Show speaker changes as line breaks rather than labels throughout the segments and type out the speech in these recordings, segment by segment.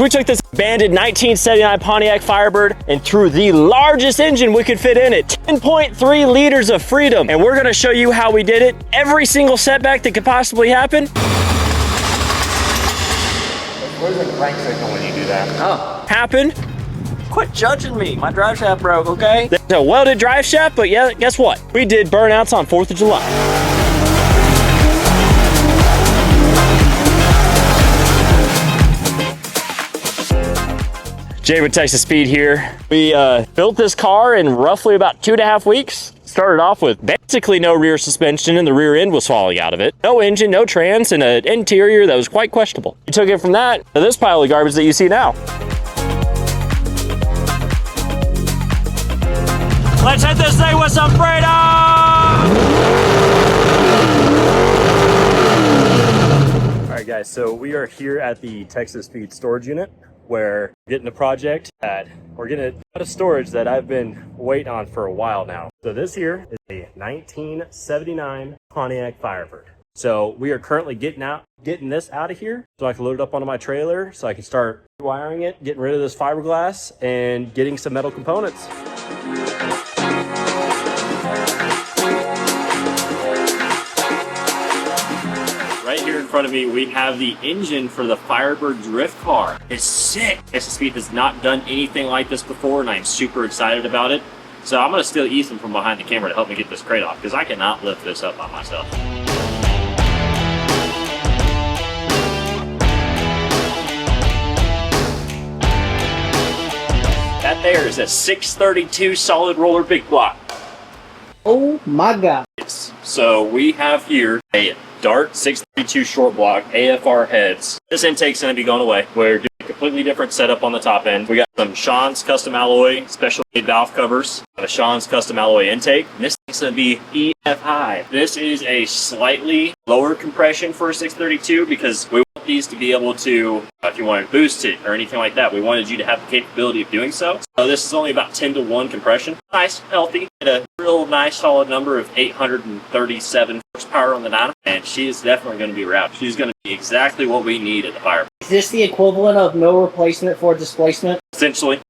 We took this abandoned 1979 Pontiac Firebird and threw the largest engine we could fit in it, 10.3 liters of freedom. And we're gonna show you how we did it, every single setback that could possibly happen.
Where's the crank signal when you do that?
Oh. Happened. Quit judging me. My drive shaft broke, okay? There's a welded drive shaft, but yeah, guess what? We did burnouts on 4th of July. Jay with Texas Speed here. We built this car in roughly about 2.5 weeks. Started off with basically no rear suspension and the rear end was falling out of it. No engine, no trans, and an interior that was quite questionable. We took it from that to this pile of garbage that you see now. Let's hit this thing with some freedom! All right guys, so we are here at the Texas Speed storage unit. Where we're getting a project that we're getting out of storage that I've been waiting on for a while now. So this here is a 1979 Pontiac Firebird. So we are currently getting this out of here so I can load it up onto my trailer so I can start wiring it, getting rid of this fiberglass and getting some metal components. Right here in front of me, we have the engine for the Firebird drift car. It's sick. Texas Speed has not done anything like this before, and I'm super excited about it. So I'm gonna steal Ethan from behind the camera to help me get this crate off, because I cannot lift this up by myself. That there is a 632 solid roller Big Block.
Oh my God.
So we have here a Dart 632 short block AFR heads. This intake's going to be going away. We're doing a completely different setup on the top end. We got some Sean's custom alloy special made valve covers, a Sean's custom alloy intake, and this thing's going to be EFI. This is a slightly lower compression for a 632 because we want these to be able to, if you want to boost it or anything like that, we wanted you to have the capability of doing so. So this is only about 10-to-1 compression. Nice, healthy, at a real nice solid number of 837 horsepower on the dyno, and she is definitely going to be wrapped. She's going to be exactly what we need at the Firebird.
Is this the equivalent of no replacement for displacement?
Essentially.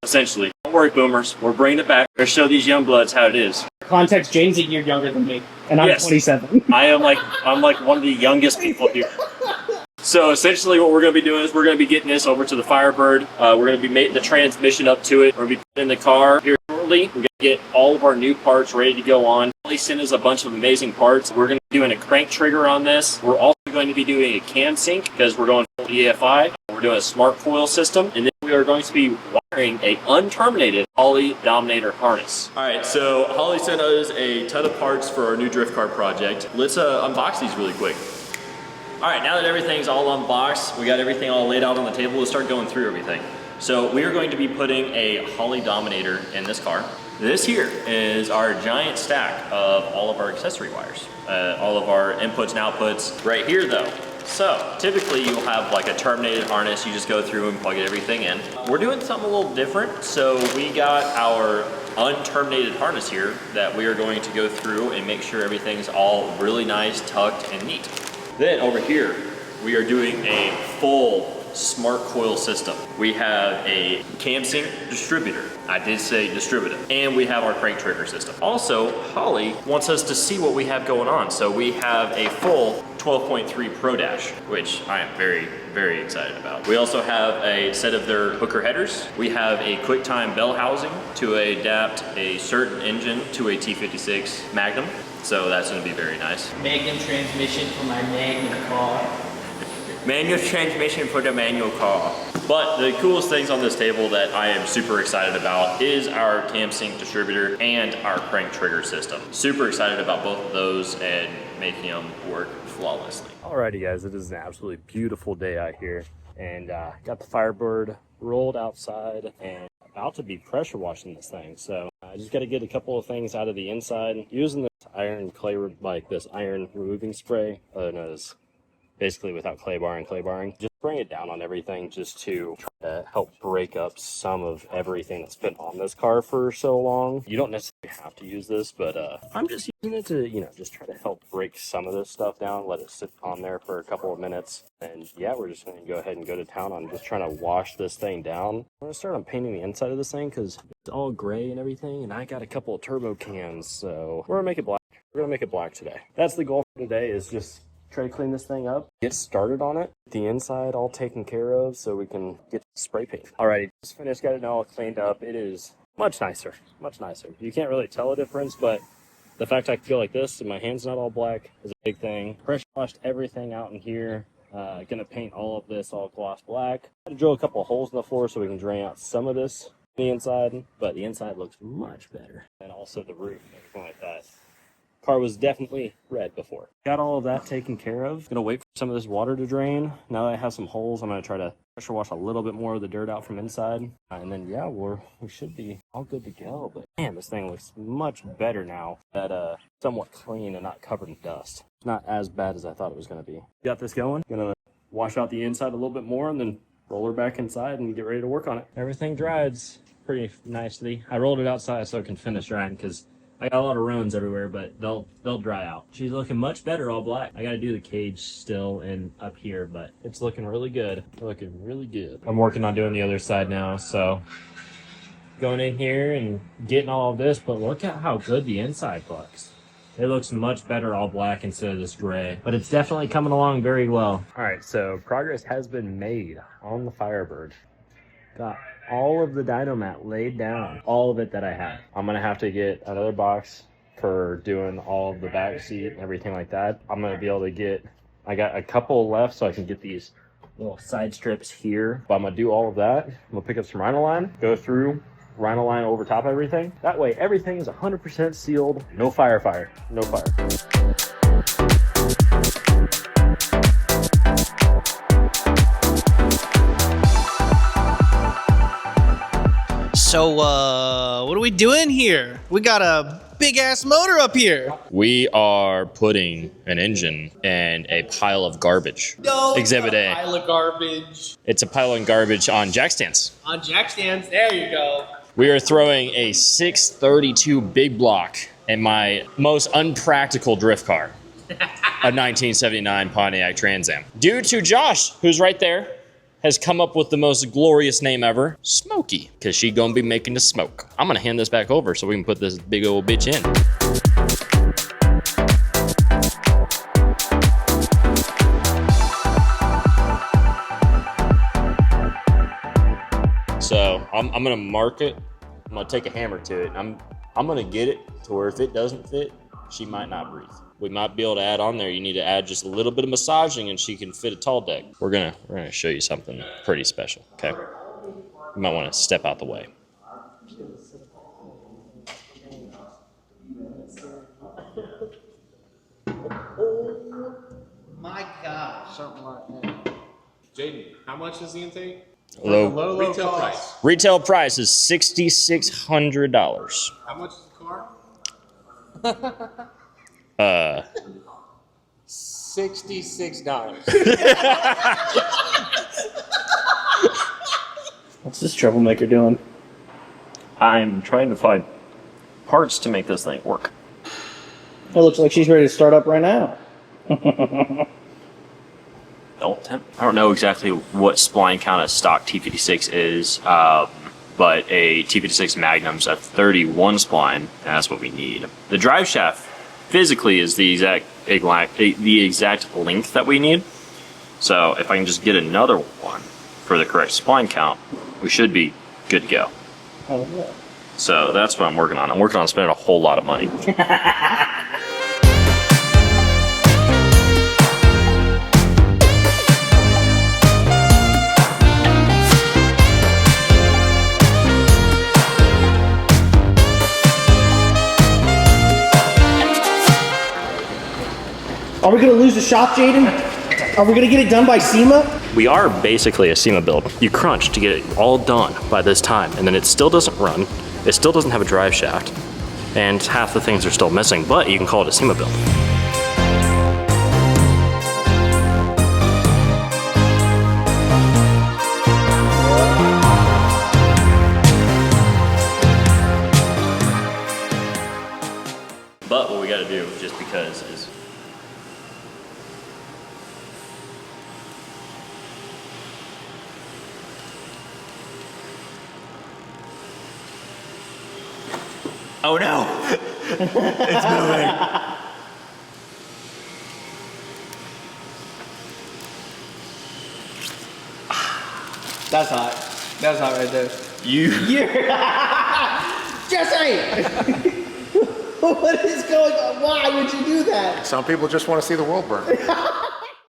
Don't worry, boomers. We're bringing it back. We're going to show these young bloods how it is.
Context, Jane's a year younger than me, and I'm 27.
I'm like one of the youngest people here. So essentially what we're going to be doing is we're going to be getting this over to the Firebird. We're going to be making the transmission up to it. We're going to be putting in the car here shortly. We're going to get all of our new parts ready to go on. They sent us a bunch of amazing parts. We're going to be doing a crank trigger on this. We're also going to be doing a cam sync because we're going full EFI. We're doing a smart coil system. And then we are going to be wiring a unterminated Holley Dominator harness. All right, so Holley sent us a ton of parts for our new drift car project. Let's unbox these really quick. All right, now that everything's all unboxed, we got everything all laid out on the table, let's start going through everything. So we are going to be putting a Holley Dominator in this car. This here is our giant stack of all of our accessory wires, all of our inputs and outputs right here though. So typically you'll have like a terminated harness, you just go through and plug everything in. We're doing something a little different. So we got our unterminated harness here that we are going to go through and make sure everything's all really nice, tucked and neat. Then over here, we are doing a full smart coil system. We have a cam sync distributor. I did say distributor. And we have our crank trigger system. Also, Holley wants us to see what we have going on. So we have a full 12.3 Pro Dash, which I am very, very excited about. We also have a set of their hooker headers. We have a QuickTime bell housing to adapt a certain engine to a T56 Magnum. So that's going to be very nice.
Magnum transmission for my Magnum car.
Manual transmission for the manual car. But the coolest things on this table that I am super excited about is our cam sync distributor and our crank trigger system. Super excited about both of those and making them work flawlessly. Alrighty guys, it is an absolutely beautiful day out here. And got the Firebird rolled outside and about to be pressure washing this thing. So I just got to get a couple of things out of the inside using this iron clay, like this iron removing spray known as basically without clay barring. Just bring it down on everything just to try to help break up some of everything that's been on this car for so long. You don't necessarily have to use this, but I'm just using it to, you know, just try to help break some of this stuff down, let it sit on there for a couple of minutes. And yeah, we're just going to go ahead and go to town on just trying to wash this thing down. I'm going to start on painting the inside of this thing because it's all gray and everything, and I got a couple of turbo cans, so we're going to make it black. We're going to make it black today. That's the goal for today, is just try to clean this thing up, get started on it, the inside all taken care of so we can get spray paint. Alrighty, just finished, got it all cleaned up. It is much nicer, much nicer. You can't really tell a difference, but the fact I can go like this and my hand's not all black is a big thing. Pressure washed everything out in here. Gonna paint all of this all gloss black. Had to drill a couple of holes in the floor so we can drain out some of this on the inside, but the inside looks much better. And also the roof and everything like that. Car was definitely red before. Got all of that taken care of. Gonna wait for some of this water to drain. Now that I have some holes, I'm gonna try to pressure wash a little bit more of the dirt out from inside. And then yeah, we should be all good to go. But man, this thing looks much better now that somewhat clean and not covered in dust. It's not as bad as I thought it was gonna be. Got this going. Gonna wash out the inside a little bit more and then roll her back inside and get ready to work on it. Everything dries pretty nicely. I rolled it outside so it can finish drying because I got a lot of runs everywhere, but they'll dry out. She's looking much better all black. I gotta do the cage still and up here, but it's looking really good. Looking really good. I'm working on doing the other side now, so going in here and getting all of this, but look at how good the inside looks. It looks much better all black instead of this gray, but it's definitely coming along very well. All right, so progress has been made on the Firebird. Got all of the dyno mat laid down, all of it that I have. I'm gonna have to get another box for doing all of the back seat and everything like that. I'm gonna be able to get, I got a couple left so I can get these little side strips here. But I'm gonna do all of that. I'm gonna pick up some Rhino-Line, go through Rhino-Line over top of everything. That way everything is 100% sealed, no fire, no fire.
So, what are we doing here? We got a big-ass motor up here.
We are putting an engine in a pile of garbage.
No,
Exhibit A.
pile of garbage.
It's a pile of garbage on jack stands.
On jack stands, there you go.
We are throwing a 632 Big Block in my most unpractical drift car, a 1979 Pontiac Trans Am. Due to Josh, who's right there, has come up with the most glorious name ever, Smoky, because she gonna be making the smoke. I'm gonna hand this back over so we can put this big old bitch in. So I'm gonna mark it. I'm gonna take a hammer to it. I'm gonna get it to where if it doesn't fit, she might not breathe. We might be able to add on there. You need to add just a little bit of massaging and she can fit a tall deck. We're gonna show you something pretty special, okay? You might want to step out the way.
Oh my gosh. Something like that.
Jaden, how much is the intake?
Low
Retail price.
retail price is $6,600.
How much is the car? $66.
What's this troublemaker doing?
I'm trying to find parts to make this thing work.
It looks like she's ready to start up right now.
I don't know exactly what spline count a stock T56 is, but a T56 Magnum's a 31 spline, and that's what we need. The drive shaft physically is the exact length that we need. So if I can just get another one for the correct spline count, we should be good to go.
Oh, yeah.
So that's what I'm working on. I'm working on spending a whole lot of money.
Are we going to lose the shop, Jaden? Are we going to get it done by SEMA?
We are basically a SEMA build. You crunch to get it all done by this time, and then it still doesn't run, it still doesn't have a drive shaft, and half the things are still missing, but you can call it a SEMA build. because it's. Oh no! It's moving.
That's hot. That's hot right there. Jesse! What is going on? Why would you do that?
Some people just want to see the world burn.